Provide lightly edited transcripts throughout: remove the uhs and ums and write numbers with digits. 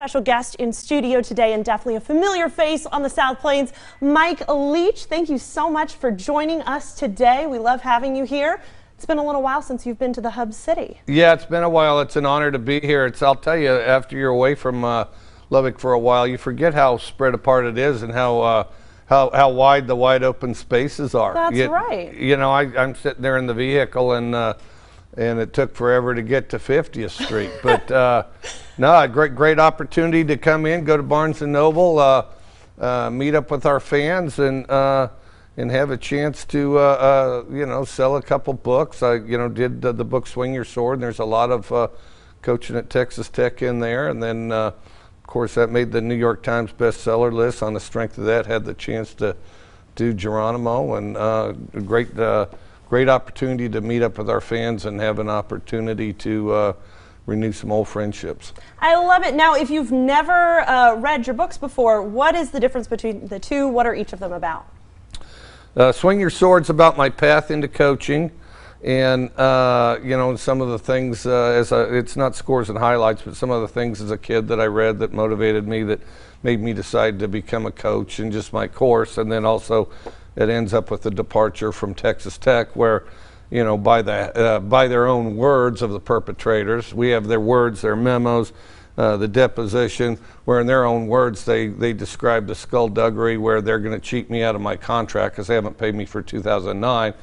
Special guest in studio today, and definitely a familiar face on the South Plains, Mike Leach. Thank you so much for joining us today. We love having you here. It's been a little while since you've been to the Hub City. Yeah, it's been a while. It's an honor to be here. I'll tell you, after you're away from Lubbock for a while, you forget how spread apart it is and how wide the wide open spaces are. That's right. You know, I'm sitting there in the vehicle and it took forever to get to 50th Street. But no, a great opportunity to come in, go to Barnes & Noble, meet up with our fans, and have a chance to, you know, sell a couple books. I, you know, did the book Swing Your Sword, and there's a lot of coaching at Texas Tech in there. And then, of course, that made the New York Times bestseller list. On the strength of that, had the chance to do Geronimo, and great opportunity to meet up with our fans and have an opportunity to renew some old friendships. I love it. Now, if you've never read your books before, what is the difference between the two? What are each of them about? Swing Your Sword's about my path into coaching, and you know, some of the things it's not scores and highlights, but some of the things as a kid that I read that motivated me, that made me decide to become a coach, and just my course. And then also it ends up with the departure from Texas Tech, where, you know, by their own words of the perpetrators, we have their words, their memos, the deposition, where in their own words they describe the skullduggery where they're going to cheat me out of my contract because they haven't paid me for 2009.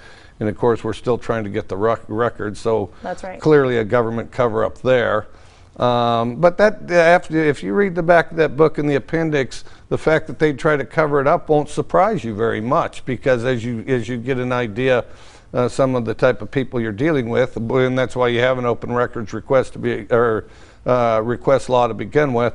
And of course, we're still trying to get the record, so that's right. Clearly a government cover-up there. But that, if you read the back of that book in the appendix, the fact that they try to cover it up won't surprise you very much, because as you get an idea some of the type of people you're dealing with, and that's why you have an open records request to be, or request law to begin with.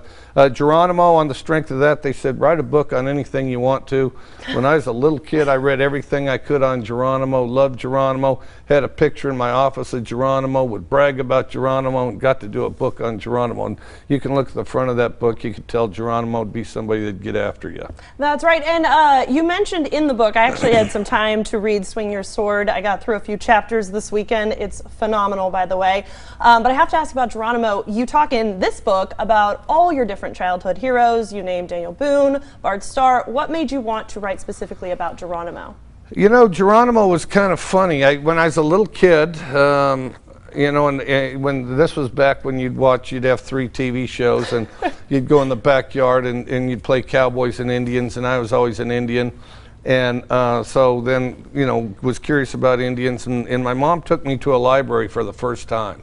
Geronimo, on the strength of that, they said, write a book on anything you want to. When I was a little kid, I read everything I could on Geronimo, loved Geronimo, had a picture in my office of Geronimo, would brag about Geronimo, and got to do a book on Geronimo. And you can look at the front of that book, you could tell Geronimo would be somebody that'd get after you. That's right. And you mentioned in the book, I actually had some time to read Swing Your Sword. I got through a few chapters this weekend. It's phenomenal, by the way. But I have to ask about Geronimo. You talk in this book about all your different childhood heroes. You named Daniel Boone, Bart Starr. What made you want to write specifically about Geronimo? You know, Geronimo was kind of funny. When I was a little kid, you know, and when this was back when you'd have 3 TV shows, and you'd go in the backyard and you'd play cowboys and Indians, and I was always an Indian. And so then, you know, was curious about Indians, and my mom took me to a library for the first time.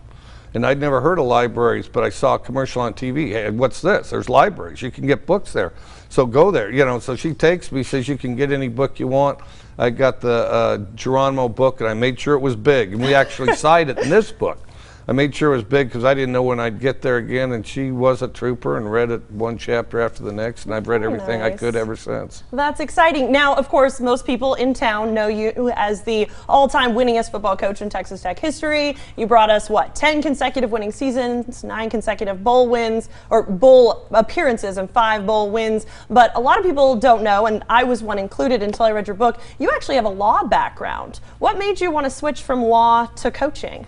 And I'd never heard of libraries, but I saw a commercial on TV. Hey, what's this? There's libraries. You can get books there. So go there. You know, so she takes me, says you can get any book you want. I got the Geronimo book, and I made sure it was big. And we actually cite it in this book. I made sure it was big because I didn't know when I'd get there again, and she was a trooper and read it one chapter after the next, and I've read everything I could ever since. That's exciting. Now, of course, most people in town know you as the all-time winningest football coach in Texas Tech history. You brought us, what, 10 consecutive winning seasons, 9 consecutive bowl wins, or bowl appearances, and 5 bowl wins. But a lot of people don't know, and I was one included until I read your book, you actually have a law background. What made you want to switch from law to coaching?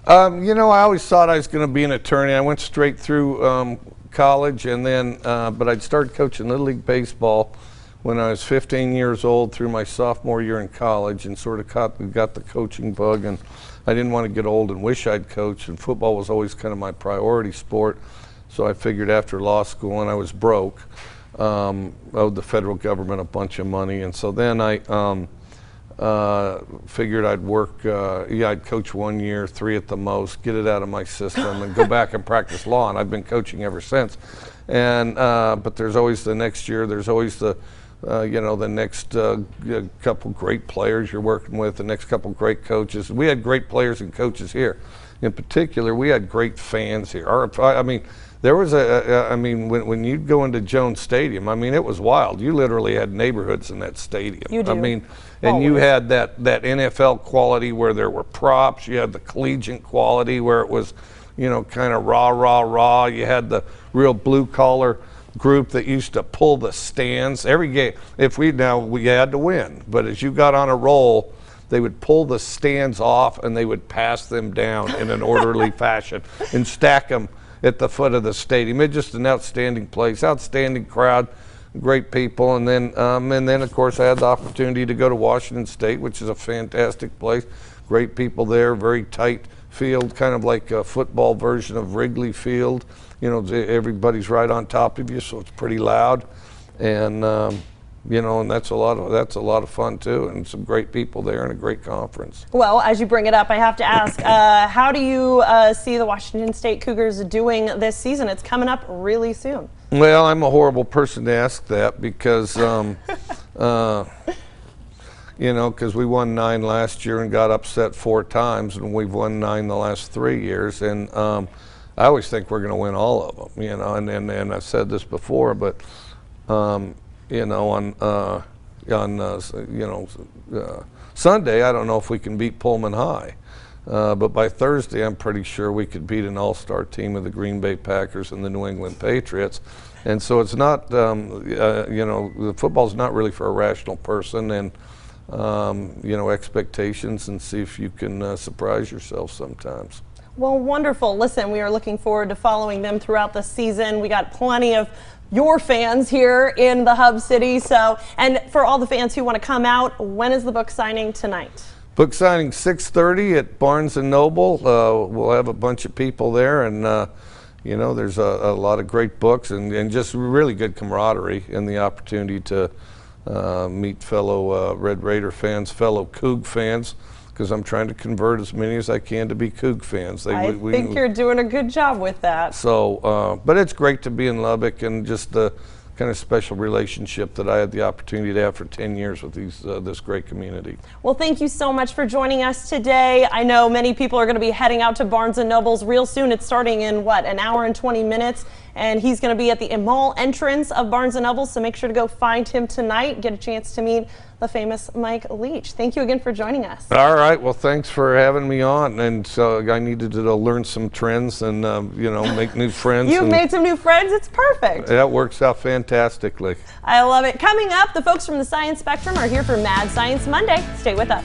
You know, I always thought I was going to be an attorney. I went straight through college, and then, but I'd started coaching Little League Baseball when I was 15 years old through my sophomore year in college, and sort of got the coaching bug, and I didn't want to get old and wish I'd coached, and football was always kind of my priority sport. So I figured after law school, and I was broke, owed the federal government a bunch of money, and so then I figured I'd work, I'd coach 1 year, 3 at the most, get it out of my system, and go back and practice law, and I've been coaching ever since. And but there's always the next year, there's always the, you know, the next couple great players you're working with, the next couple great coaches. We had great players and coaches here. In particular, we had great fans here. I mean, there was I mean, when you'd go into Jones Stadium, I mean, it was wild. You literally had neighborhoods in that stadium. You do. I mean, and you had that NFL quality where there were props. You had the collegiate quality where it was, you know, kind of rah, rah, rah. You had the real blue-collar group that used to pull the stands. Every game, we had to win. But as you got on a roll, they would pull the stands off and they would pass them down in an orderly fashion and stack them at the foot of the stadium. It's just an outstanding place, outstanding crowd, great people. And then of course I had the opportunity to go to Washington State, which is a fantastic place. Great people there, very tight field, kind of like a football version of Wrigley Field. You know, everybody's right on top of you, so it's pretty loud. And you know, and that's a lot of fun too, and some great people there and a great conference. Well, as you bring it up, I have to ask, how do you see the Washington State Cougars doing this season? It's coming up really soon. Well, I'm a horrible person to ask that because, you know, because we won 9 last year and got upset 4 times, and we've won 9 the last 3 years, and I always think we're going to win all of them, you know, and I've said this before, but you know, on Sunday, I don't know if we can beat Pullman High, but by Thursday, I'm pretty sure we could beat an all-star team of the Green Bay Packers and the New England Patriots. And so it's not, you know, the football's not really for a rational person, and you know, expectations, and see if you can surprise yourself sometimes. Well, wonderful. Listen, we are looking forward to following them throughout the season. We got plenty of your fans here in the Hub City. So, and for all the fans who want to come out, when is the book signing tonight? Book signing 6:30 at Barnes & Noble. We'll have a bunch of people there, and you know, there's a lot of great books and just really good camaraderie, and the opportunity to meet fellow Red Raider fans, fellow Coug fans, because I'm trying to convert as many as I can to be Coug fans. I think you're doing a good job with that. So, but it's great to be in Lubbock, and just the kind of special relationship that I had the opportunity to have for 10 years with this great community. Well, thank you so much for joining us today. I know many people are going to be heading out to Barnes & Noble's real soon. It's starting in, what, an hour and 20 minutes? And he's going to be at the mall entrance of Barnes & Noble, so make sure to go find him tonight, get a chance to meet the famous Mike Leach. Thank you again for joining us. All right, well, thanks for having me on, and so I needed to learn some trends and you know, make new friends. You've made some new friends. It's perfect. That works out fantastically. I love it. Coming up, the folks from the Science Spectrum are here for Mad Science Monday. Stay with us.